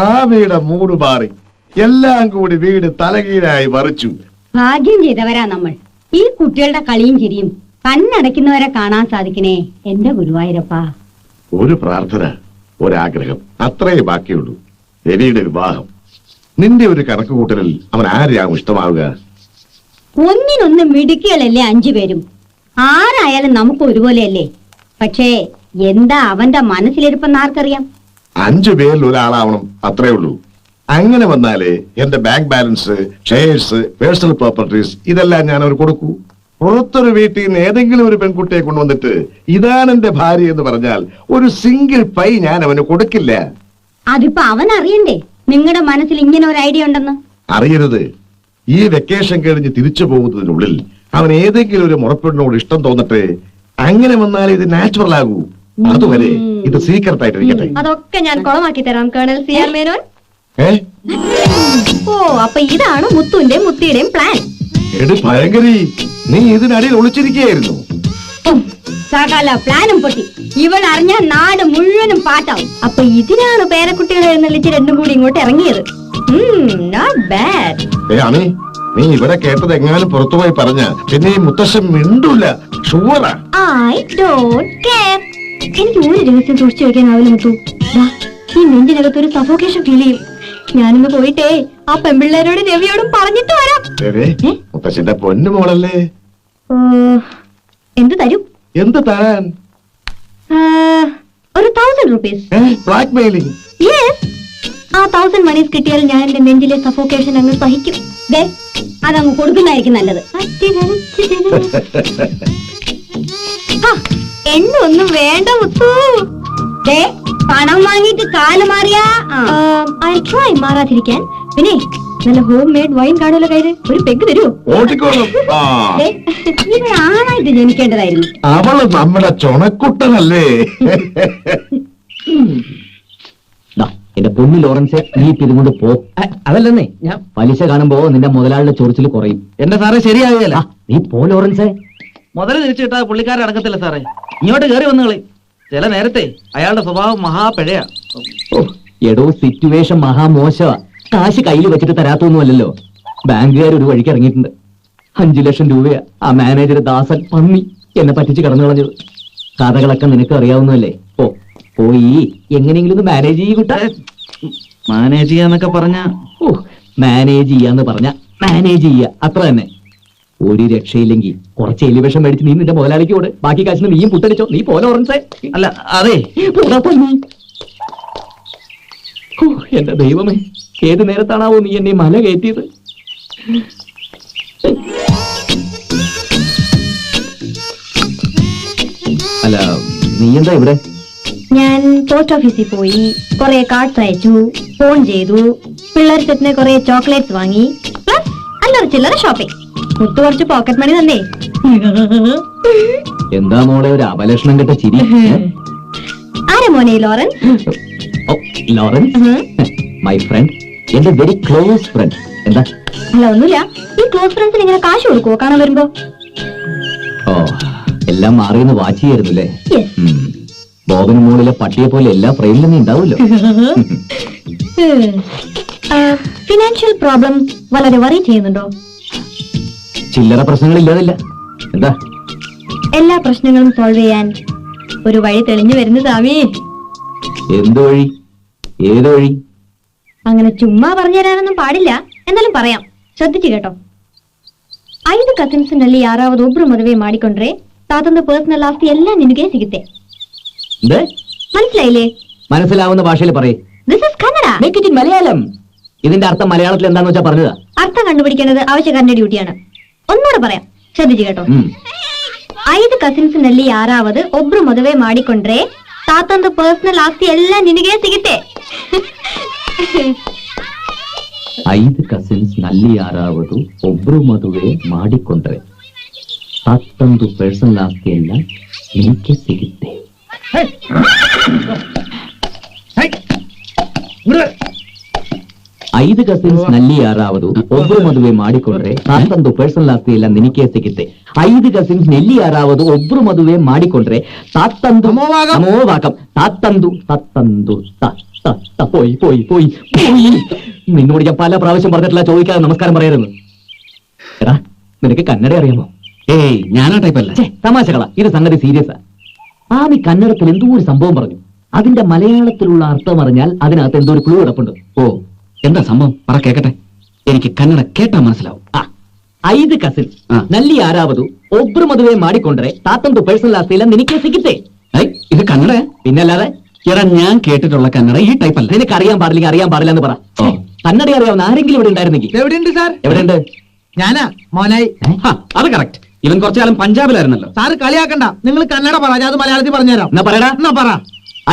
ആ വീട് മൂട് മാറി, എല്ലാം കൂടി വീട് തലകീഴായി മറിച്ചു. ഭാഗ്യം ചെയ്തവരാ നമ്മൾ. ഈ കുട്ടികളുടെ കളിയും ചിരിയും കണ്ണടയ്ക്കുന്നവരെ കാണാൻ സാധിക്കണേ എന്റെ ഗുരുവായൂരപ്പ. ഒരു പ്രാർത്ഥന, ഒരാഗ്രഹം, അത്രേ ബാക്കിയുള്ളൂ. രവിയുടെ വിവാഹം. നിന്റെ ഒരു കണക്ക് കൂട്ടലിൽ അവൻ ആരെയാവും ഇഷ്ടമാവുക? ഒന്നിനൊന്ന് മിടുക്കികളല്ലേ 5 പേരും. ആരായാലും നമുക്ക് ഒരുപോലെയല്ലേ. പക്ഷേ എന്താ അവന്റെ മനസ്സിലിരിപ്പെന്ന് ആർക്കറിയാം? 5 പേരിൽ ഒരാളാവണം, അത്രേ ഉള്ളൂ. അങ്ങനെ വന്നാലേ എന്റെ bank balance, shares, personal properties ഇതെല്ലാം ഞാൻ അവർ കൊടുക്കൂ. പുറത്തൊരു വീട്ടിൽ നിന്ന് ഏതെങ്കിലും ഒരു പെൺകുട്ടിയെ കൊണ്ടുവന്നിട്ട് ഇതാണ് എന്റെ ഭാര്യ എന്ന് പറഞ്ഞാൽ ഒരു സിംഗിൾ പൈ ഞാൻ അവന് കൊടുക്കില്ല. അതിപ്പോ അവൻ അറിയണ്ടേ നിങ്ങളുടെ മനസ്സിൽ ഇങ്ങനെ ഒരു ഐഡിയ ഉണ്ടെന്ന്? അറിയരുത്. ഈ വെക്കേഷൻ കഴിഞ്ഞ് തിരിച്ചു പോകുന്നതിനുള്ളിൽ അവൻ ഏതെങ്കിലും ഒരു മുറപ്പെണ്ണോട് ഇഷ്ടം തോന്നട്ടെ. അങ്ങനെ വന്നാൽ ഇത് നാച്ചുറൽ ആകൂ. അതുവരെ ഇത് സീക്രട്ട് ആയിട്ടിരിക്കട്ടെ. അതൊക്കെ ഞാൻ കുളമാക്കി തരാം കേണൽ CR മേനോൻ. ഓ, അപ്പൊ ഇതാണ് മുത്തുവിന്റെ മുത്തിയുടെയും പ്ലാൻ. എടി ഭയങ്കരി, നീ ഇതിനടിയിൽ ഒളിച്ചിരിക്കുകയായിരുന്നു. സകല പ്ലാനും പൊട്ടി. ഇവൾ അറിഞ്ഞ നാട് മുഴുവനും പാട്ടാവും. അപ്പൊ ഇതിനാണ് പേരക്കുട്ടികളെ എഴുന്നള്ളിച്ച് രണ്ടും കൂടി ഇങ്ങോട്ട് ഇറങ്ങിയത്. Not bad. നീ ഇവിടെ കേട്ടത് എങ്ങാനും പുറത്തുപോയി പറഞ്ഞ പിന്നെ ഈ മുത്തശ്ശൻ മിണ്ടൂല. ഷുവറാ? I don't care. എനിക്ക് ഒരു രഹസ്യം സൂക്ഷിച്ചു വെക്കാനാവില്ല മുത്തു. ഈ നെഞ്ചിനകത്ത് ഒരു സഫോക്കേഷൻ ഫീൽ ചെയ്യും. ഞാനിന്ന് പോയിട്ടേ ആ പെൺപിള്ളേരോട് രവിയോടും പറഞ്ഞിട്ട് വരാം. മുത്തശ്ശന്റെ പൊന്നു മോളല്ലേ. എന്ത് തരും? എന്ത് തരാൻ? ഒരു 1000 rupees. Black mailing? യെസ്. ആ 1000 മണീസ് കിട്ടിയാൽ ഞാൻ എന്റെ നെഞ്ചിലെ സഫോക്കേഷൻ അങ്ങ് സഹിക്കും. അതങ്ങ് കൊടുക്കുന്നതായിരിക്കും നല്ലത്. എന്നെ ഒന്നും വേണ്ട മുത്തു. പണം വാങ്ങിയിട്ട് കാല് മാറിയാ ഐ ട്രൈ മാറാതിരിക്കാൻ. പിന്നെ നല്ല ഹോം മെയ്ഡ് വൈൻ കാണുമല്ലോ കയ്യില്. ഒരു പെഗ് തരുമോ? ഇവിടെ ആണായിട്ട് ജനിക്കേണ്ടതായിരുന്നു. അവള് നമ്മുടെ ചുണക്കുട്ടനല്ലേ. എന്റെ പൊന്നു ലോറൻസ്, നീ തിരുകൊണ്ട് പോ. അതല്ലെന്നേ, ഞാൻ പലിശ കാണുമ്പോ നിന്റെ മുതലാളിയുടെ ചൊറിച്ചിൽ കുറയും. എന്റെ സാറേ ശരിയാകുകയല്ല. നീ പോ ലോറൻസേ. മുതല് തിരിച്ചു കിട്ടാ പുള്ളിക്കാരൻ അടക്കത്തില്ല സാറേ. ഇങ്ങോട്ട് കയറി വന്നുകളി. ചില നേരത്തെ അയാളുടെ സ്വഭാവം മഹാപിഴയാ. എടോ, സിറ്റുവേഷൻ മഹാമോശമാ. കാശ് കയ്യിൽ വെച്ചിട്ട് തരാത്തൊന്നുമല്ലല്ലോ. ബാങ്കുകാർ ഒരു വഴിക്ക് ഇറങ്ങിയിട്ടുണ്ട്. 5 ലക്ഷം രൂപയാ ആ മാനേജർ ദാസൻ പന്നി എന്നെ പറ്റിച്ച് കടന്നു കളഞ്ഞത്. കഥകളൊക്കെ നിനക്ക് അറിയാവുന്നതല്ലേ. പോയി എങ്ങനെയെങ്കിലും ഒന്ന് മാനേജ് ചെയ്യൂട്ടാ. മാനേജ് ചെയ്യാന്നൊക്കെ പറഞ്ഞ മാനേജ് ചെയ്യാന്ന് പറഞ്ഞ മാനേജ് ചെയ്യ, അത്ര തന്നെ. ഒരു രക്ഷയില്ലെങ്കിൽ കുറച്ച് എലിവേഷൻ മേടിച്ച് നീ നിന്റെ മുതലാളിക്കോട് ബാക്കി കാശിന് നീയും പുട്ടടിച്ചോ. നീ പോലെ ഓറൻസേ. അല്ല, അതെ എന്റെ ദൈവമേ, ഏത് നേരത്താണാവോ നീ എന്നെ മല കയറ്റിയത്? അല്ല, നീ എന്താ ഇവിടെ? ഞാൻ പോസ്റ്റ് ഓഫീസിൽ പോയി കുറെ കാർഡ്സ് അയച്ചു, ഫോൺ ചെയ്തു, പിള്ളേർ സെറ്റിന് കുറെ ചോക്ലേറ്റ്സ് വാങ്ങി, പ്ലസ് അല്ലറ ചില്ലറ ഷോപ്പിംഗ്. മുത്തു കുറച്ച് പോക്കറ്റ് മണി തന്നേ. എന്താ മോളെ ഒരു അപലക്ഷണം കെട്ട ചിരി? ആരെ മോനെ? ലോറൻസ്. ലോറൻസ്, മൈ ഫ്രണ്ട്, എന്റെ വെരി ക്ലോസ് ഫ്രണ്ട്. എന്താ? അല്ല, ഒന്നുമില്ല. ഈ ക്ലോസ് ഫ്രണ്ട്സിന് ഇങ്ങനെ കാശ് കൊടുക്കുവോ കാണാൻ വരുമ്പോ? എല്ലാം മാറിയെന്ന് വാച്ച് ചെയ്യായിരുന്നല്ലേ. ബോബന് മുകളിലെ പട്ടിയെ പോലെ എല്ലാ ഫ്രെയിമിലും നീ ഉണ്ടാവുമല്ലോ. ഫിനാൻഷ്യൽ പ്രോബ്ലംസ് വളരെ വറി ചെയ്യുന്നുണ്ടോ? ചില്ലറ പ്രശ്നങ്ങൾ ഇല്ലാതില്ല. എന്താ? എല്ലാ പ്രശ്നങ്ങളും സോൾവ് ചെയ്യാൻ ഒരു വഴി തെളിഞ്ഞു വരുന്നു സ്വാമി. എന്ത് വഴി? ഏത് വഴി? അങ്ങനെ ചുമ്മാ പറഞ്ഞു തരാനൊന്നും പാടില്ല, എന്നാലും പറയാം, ശ്രദ്ധിച്ചു കേട്ടോ. 5 ಕಸಿನ್ಸ್ನಲ್ಲಿ ಯಾರಾவது ಒಬ್ರು ಮದುವೆ ಮಾಡಿಕೊಂಡ್ರೆ ತಾತಂದು ಪರ್ಸನಲ್ ಆಸ್ತಿ ಎಲ್ಲ ನಿನಗೆ ಸಿಗುತ್ತೆ. മനസ്സിലായില്ലേ? മനസ്സിലാവുന്ന ഭാഷയിൽ പറയേ. This is Kannada. Make it in Malayalam. ഇതിന്റെ അർത്ഥം മലയാളത്തിൽ എന്താന്ന് വെച്ചാ പറഞ്ഞതാ. അർത്ഥം കണ്ടുപിടിക്കേണ്ടത് ആവശ്യക്കാരന്റെ ഡ്യൂട്ടിയാണ്. ഒന്നുകൂടെ പറയാം, ശ്രദ്ധിച്ചു കേട്ടോ. 5 ಕಸಿನ್ಸ್ನಲ್ಲಿ ಯಾರಾவது ಒಬ್ರು ಮದುವೆ ಮಾಡಿಕೊಂಡ್ರೆ ತಾತಂದು ಪರ್ಸನಲ್ ಆಸ್ತಿ ಎಲ್ಲ ನಿನಗೆ ಸಿಗುತ್ತೆ. 5 ಕಸಿನ್ಸ್ನಲ್ಲಿ ಯಾರಾவது ಒಬ್ರು ಮದುವೆ ಮಾಡಿಕೊಂಡ್ರೆ ತಾತಂದು ಪರ್ಸನಲ್ ಆಸ್ತಿ ಎಲ್ಲ ನಿನಗೆ ಸಿಗುತ್ತೆ. 5 ಕಸಿನ್ಸ್ನಲ್ಲಿ ಯಾರಾவது ಒಬ್ರು ಮದುವೆ ಮಾಡಿಕೊಂಡ್ರೆ ತಾತಂದು ಪರ್ಸನಲ್ ಆಸ್ತಿ ಎಲ್ಲ ನಿನಗೆ ಸಿಗುತ್ತೆ. 5 ಕಸಿನ್ಸ್ನಲ್ಲಿ ಯಾರಾவது ಒಬ್ರು ಮದುವೆ ಮಾಡಿಕೊಂಡ್ರೆ ತಾತಂದು പോയി പോയി പോയി പോയി. നിന്നോട് ഞാൻ പല പ്രാവശ്യം പറഞ്ഞിട്ടില്ല ചോദിക്കാതെ നമസ്കാരം പറയരുത്. എടാ നിനക്ക് കന്നഡ അറിയാമോ? ഏയ് ഞാനാ ടൈപ്പല്ല. തമാശകളാ, ഇത് സംഗതി സീരിയസാ. ആമി കന്നഡത്തിൽ എന്തോ ഒരു സംഭവം പറഞ്ഞു. അതിന്റെ മലയാളത്തിലുള്ള അർത്ഥം അറിഞ്ഞാൽ അതിനകത്ത് എന്തോ ഒരു ക്ലൂ കിടപ്പുണ്ട്. ഓ എന്താ സംഭവം പറ കേക്കട്ടെ. എനിക്ക് കന്നഡ കേട്ടാ മനസ്സിലാവും. 5 ಕಸಿನ್ಸ್ ಆ. ನಲ್ಲಿ ಯಾರಾவது ಒಬ್ರು ಮದುವೆ ಮಾಡಿಕೊಂಡ್ರೆ ತಾತಂದು ಪರ್ಸನಲ್ ಆಸ್ತಿಯೆಲ್ಲ ನಿನಗೆ ಸಿಗುತ್ತೆ. ഇത് കന്നഡ പിന്നല്ലാതെ എടാ ഞാൻ കേട്ടിട്ടുള്ള കന്നഡ ഈ ടൈപ്പല്ല. നിനക്ക് അറിയാൻ പാടില്ലെങ്കിൽ അറിയാൻ പാടില്ല എന്ന് പറ. ഓ. കന്നഡ അറിയാവുന്ന ആരെങ്കിലും ഇവിടെ ഉണ്ടായിരുന്നെങ്കിൽ. എവിടെയുണ്ട് സാർ? എവിടെയുണ്ട്? ഞാനാ മോനായി. അത് കറക്റ്റ്. ഇവൻ കുറച്ചു കാലം പഞ്ചാബിലായിരുന്നല്ലോ. സാറ് കളിയാക്കണ്ട, നിങ്ങൾ കന്നഡ പറ, ഞാൻ അത് മലയാളത്തിൽ പറഞ്ഞുതരാം. എന്നാ പറയടാ. എന്നാ പറ.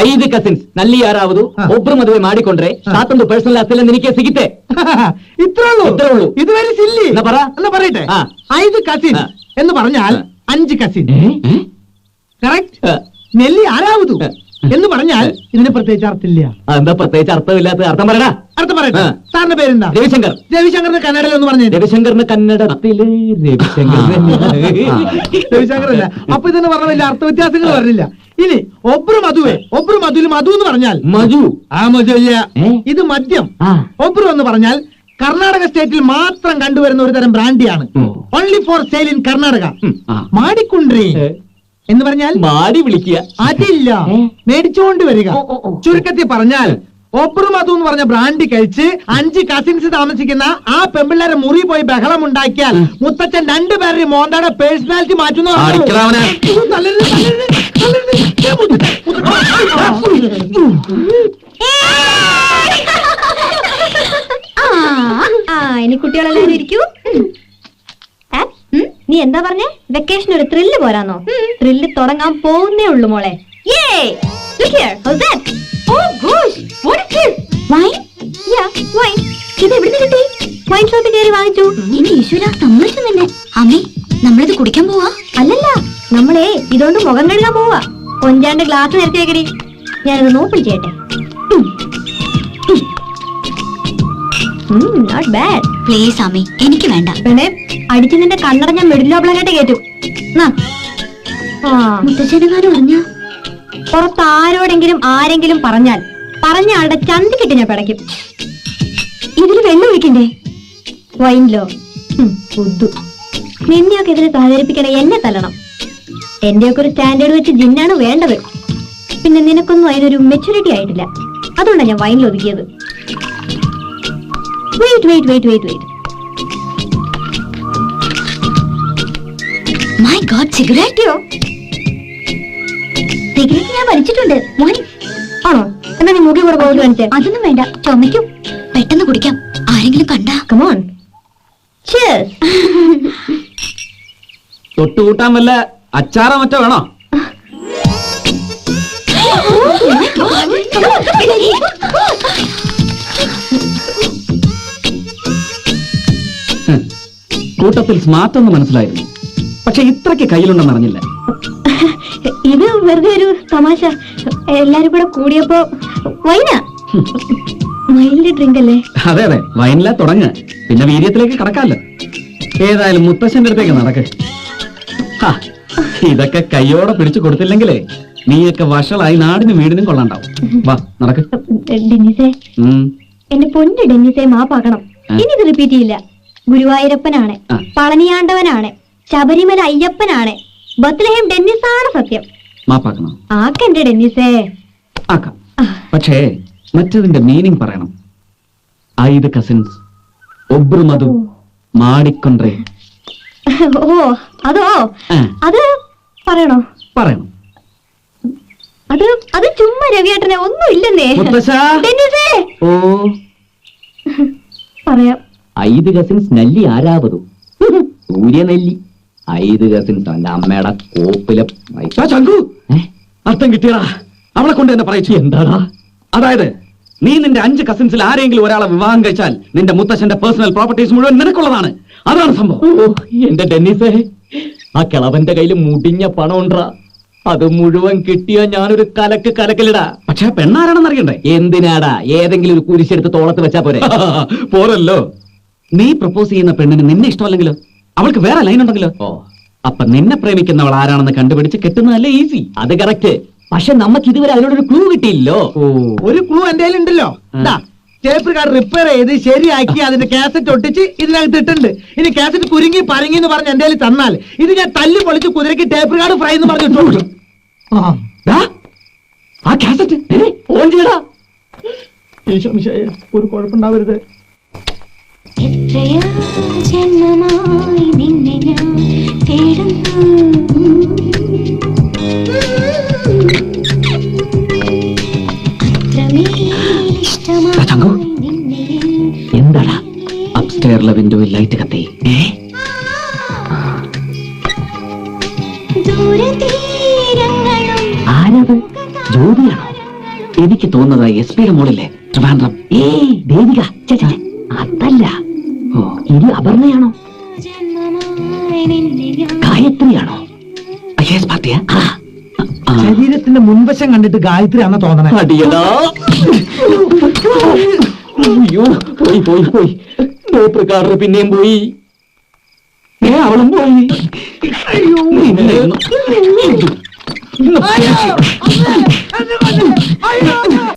5 ಕಸಿನ್ಸ್ ನಲ್ಲಿ ಯಾರಾவது ಆ. ಒಬ್ರು ಮದುವೆ ಮಾಡಿಕೊಂಡ್ರೆ ತಾತಂದು ಪರ್ಸನಲ್ ಆಸ್ತಿಯೆಲ್ಲ ನಿನಗೆ ಸಿಗುತ್ತೆ. ഇത്രേ ഉള്ളൂ. ഇത്രേ ഉള്ളൂ. ഇത് വരെ സില്ലി. എന്നാ പറ. എന്നാ പറയട്ടെ. ആ. 5 കസിൻ ആ. എന്ന് പറഞ്ഞാൽ ആ. 5 കസിൻ. ഏ? കറക്റ്റ്. ആ. നെല്ലി ആരാവതു ആ. എന്ന് പറഞ്ഞാൽ ഇതിന് പ്രത്യേകിച്ച് അർത്ഥമില്ല. എന്താ പ്രത്യേകിച്ച് അർത്ഥമില്ലാത്ത അർത്ഥം പറയടാ. അർത്ഥം പറയട്ടെ. ആ. സാറിന്റെ പേരെന്താ? രവിശങ്കർ. രവിശങ്കറിന്റെ കന്നഡയിൽ ഒന്ന് പറഞ്ഞേ. രവിശങ്കറിന് കന്നഡത്തില് രവിശങ്കർ രവിശങ്കർ അല്ല. അപ്പൊ ഇതെന്ന് പറഞ്ഞ വലിയ അർത്ഥ വ്യത്യാസങ്ങൾ പറഞ്ഞില്ല. ഇനി ഒബ്രു മധുവേ, ഒബ്രു മധുവിൽ മധു എന്ന് പറഞ്ഞാൽ മധു. ആ മധു ഇല്ല. ഏ? ഇത് മദ്യം. ആ. ഒബ്രു എന്ന് പറഞ്ഞാൽ കർണാടക സ്റ്റേറ്റിൽ മാത്രം കണ്ടുവരുന്ന ഒരു തരം ബ്രാൻഡിയാണ്. ഉം. Only for sale in Karnataka. ആ. മാടിക്കുണ്ട്രി എന്ന് പറഞ്ഞാൽ മാടി വിളിക്കുക. അതില്ല, ഏ? മേടിച്ചുകൊണ്ട് വരിക. ഓ, ഓ, ഓ. ചുരുക്കത്തിൽ പറഞ്ഞാൽ ഒബ്രു മധു എന്ന് പറഞ്ഞ ബ്രാൻഡ് കഴിച്ച് 5 കസിൻസ് താമസിക്കുന്ന ആ പെമ്പിള്ളേരെ മുറി പോയി ബഹളം ഉണ്ടാക്കിയാൽ മുത്തച്ഛൻ 2 പേരുടെ മോന്തയുടെ പേഴ്സണാലിറ്റി മാറ്റുന്നു. അടിക്കടാ അവനെ. ഇനി കുട്ടികളെല്ലാവരും ഇരിക്കൂ. നീ എന്താ പറഞ്ഞേ? വെക്കേഷൻ ഒരു ത്രില്ല് പോരാന്നോ? ത്രില്ല് തുടങ്ങാൻ പോകുന്നേ ഉള്ളൂ മോളെ. ഇത് എവിടുന്ന് കിട്ടി? വൈൻ ഷോപ്പിൽ കയറി വാങ്ങിച്ചു. ഇനി ഈശ്വര സമ്മതിച്ചു തന്നെ. അമ്മേ നമ്മളിത് കുടിക്കാൻ പോവാ? അല്ലല്ല, നമ്മളെ ഇതുകൊണ്ട് മുഖം കഴുകാൻ പോവാ. കൊഞ്ചാണ്ട് ഗ്ലാസ് നിരത്തി വെക്കടി. ഞാനത് നോക്കി ചെയ്യട്ടെ. Not bad. പ്ലീസ് അമ്മേ, എനിക്ക് വേണ്ട. പെണ്ണെ, അടിച്ച് നിന്റെ കണ്ണട ഞാൻ മിഡിൽ ഓബ്ലങ്ങായിട്ട് കേട്ടു. മുത്തച്ഛനെങ്ങാനും അറിഞ്ഞ പുറത്ത് ആരോടെങ്കിലും ആരെങ്കിലും പറഞ്ഞാൽ പറഞ്ഞ ആളുടെ ചന്തിക്കിട്ട് ഞാൻ പിടയ്ക്കും. ഇതില് വെള്ളം ഒഴിക്കണ്ടേ? വൈൻലോ ഉദ്ദു. നിന്നെയൊക്കെ ഇതിന് സഹകരിപ്പിക്കണേ എന്നെ തല്ലണം. എന്റെയൊക്കെ ഒരു സ്റ്റാൻഡേർഡ് വെച്ച് ജിന്നാണ് വേണ്ടത്. പിന്നെ നിനക്കൊന്നും അതിനൊരു മെച്യൂരിറ്റി ആയിട്ടില്ല. അതുകൊണ്ടാണ് ഞാൻ വൈനിൽ ഒതുക്കിയത്. Wait wait wait wait wait. My god, cigarette. Cigarette ഞാൻ വലിച്ചിട്ടുണ്ട്. മോനെ, ആണോ? എന്നാ നീ മുഖി കൂടെ പോയിട്ട് കാണിച്ചേ. അതൊന്നും വേണ്ട, ചുമയ്ക്കും. പെട്ടെന്ന് കുടിക്കാം, ആരെങ്കിലും കണ്ടാ. Come on. Cheers. തൊട്ടുകൂട്ടാൻ വല്ല അച്ചാറോ മറ്റോ വേണോ? കൂട്ടത്തിൽ സ്മാർട്ട് എന്ന് മനസ്സിലായിരുന്നു, പക്ഷെ ഇത്രയ്ക്ക് കയ്യിലുണ്ടെന്ന് അറിഞ്ഞില്ല. ഇത് വെറുതെ ഒരു തമാശ. എല്ലാരും കൂടെ കൂടിയപ്പോ വൈനാ. മൈൽഡ് ഡ്രിങ്ക് അല്ലേ? അതെ അതെ, വൈനില തുടങ്ങ്, പിന്നെ വീര്യത്തിലേക്ക് കടക്കാമല്ലോ. ഏതായാലും മുത്തശ്ശന്റെ അടുത്തേക്ക് നടക്ക്. ഹാ, ഇതൊക്കെ കയ്യോടെ പിടിച്ചു കൊടുത്തില്ലെങ്കിലേ നീയൊക്കെ വഷളായി നാടിനും വീടിനും കൊള്ളാണ്ടാവും. വാ നടക്ക്. ഡെന്നിസേ, ഉം. എന്റെ പൊന്ന് ഡെന്നിസേ, മാപ്പാക്കണം. ഇനി ഇത് റിപ്പീറ്റ് ചെയ്യില്ല. ഗുരുവായൂരപ്പനാണ്, ആ. പളനിയാണ്ടവനാണ്, ശബരിമല അയ്യപ്പനാണ്, ബത്ലഹേം ഡെന്നിസാണ് സത്യം. മാപ്പാക്കണം. ആക്കെന്റെ ഡെന്നിസേ. ആക്കാം, പക്ഷേ മറ്റതിന്റെ മീനിങ് പറയണം. 5 കസിൻസ്, ഒബ്രു മധു, മാടിക്കൊണ്ടേ. ഓ അതോ? ആ. അത് പറയണോ? പറയണം. അത് അത് ചുമ്മാ രവിയേട്ടനെ ഒന്നും ഇല്ലെന്നേ. മുത്തശ്ശാ. ഡെന്നിസേ, ഓ, പറയാം. 5 കസിൻസ് ನಲ್ಲಿ ಯಾರಾவது സൂര്യനെല്ലി. 5 കസിൻസ് അവന്റെ അമ്മയുടെ കോപ്പിലെ ആ ചങ്കു, അർത്ഥം കിട്ടിയടാ. അവളെ കൊണ്ട് തന്നെ പറയിച്ചു. എന്താടാ? അതായത് നീ നിന്റെ 5 കസിൻസിൽ ആരെങ്കിലും ഒരാളെ വിവാഹം കഴിച്ചാൽ നിന്റെ മുത്തശ്ശന്റെ പേഴ്സണൽ പ്രോപ്പർട്ടീസ് മുഴുവൻ നിനക്കുള്ളതാണ്. അതാണ് സംഭവം. ഓ, എന്റെ ഡെന്നിസേ, ആ കിളവന്റെ കയ്യിൽ മുടിഞ്ഞ പണം ഉണ്ടാ. അത് മുഴുവൻ കിട്ടിയാ ഞാനൊരു കലക്കലിടാ. പക്ഷെ ആ പെണ്ണാരാണെന്ന് അറിയണ്ടേ? എന്തിനാടാ? ഏതെങ്കിലും ഒരു കുരിശെടുത്ത് തോളത്ത് വെച്ചാ പോരെ? പോരല്ലോ. നീ പ്രപ്പോസ് ചെയ്യുന്ന പെണ്ണിന് നിന്നെ ഇഷ്ടമല്ലെങ്കിലോ, അവൾക്ക് വേറെ ലൈൻ ഉണ്ടെങ്കിലോ, ഓ, അപ്പൊ നിന്നെ പ്രേമിക്കുന്നവൾ ആരാണെന്ന് കണ്ടുപിടിച്ച് കെട്ടുന്നതല്ലേ ഈസി. അത് കറക്റ്റ്. പക്ഷെ നമുക്ക് ഇതുവരെ അതിനോടൊരു ക്ലൂ കിട്ടിയില്ലോ. ഒരു ക്ലൂ എന്റെ ഉണ്ടല്ലോ. ടേപ്പ് കാർഡ് റിപ്പയർ ചെയ്ത് ശരിയാക്കി അതിന്റെ കാസറ്റ് ഒട്ടിച്ച് ഇതിനകത്ത് ഇട്ടുണ്ട്. ഇനി കാസറ്റ് കുരുങ്ങി പരങ്ങി എന്ന് പറഞ്ഞ് എന്റെ തന്നാൽ ഇത് ഞാൻ തല്ലി പൊളിച്ച് കുതിരക്ക് ടേപ്പ് കാർഡ് ഫ്രൈ എന്ന് പറഞ്ഞിട്ടു. ആ കാസറ്റ് ഓൺ ചെയ്യടാ. ഒരു കുഴപ്പമുണ്ടാവരുത്. എത്രയോ ജന്മമായി നിന്നെ ഞാൻ തേടുന്നു. അത്രമേലിഷ്ടമായി നിന്നെ എന്താടാ അപ്സ്റ്റെയറിലെ വിൻഡോയിൽ ലൈറ്റ് കത്തി? ദൂരതീരങ്ങളും ആരത്? ജ്യോതിയാണോ? എനിക്ക് തോന്നുന്നത് എസ് പിയുടെ മോളിലെ ട്രിവാൻഡ്രം. ദേവിക അതല്ല. ഇത് അപർണയാണോ? ജന്മമായി നിന്നെ ഞാൻ ഗായത്രിയാണോ? പാർട്ടിയാ? ശരീരത്തിന്റെ മുൻവശം കണ്ടിട്ട് ഗായത്രി ആണെന്ന് തോന്നണേ. അടിയടാ. അയ്യോ പോയി പോയി പോയി. ടേപ്പ് കാർഡ് പിന്നെയും പോയി. അവളും പോയി. അയ്യോ. നിന്നെ-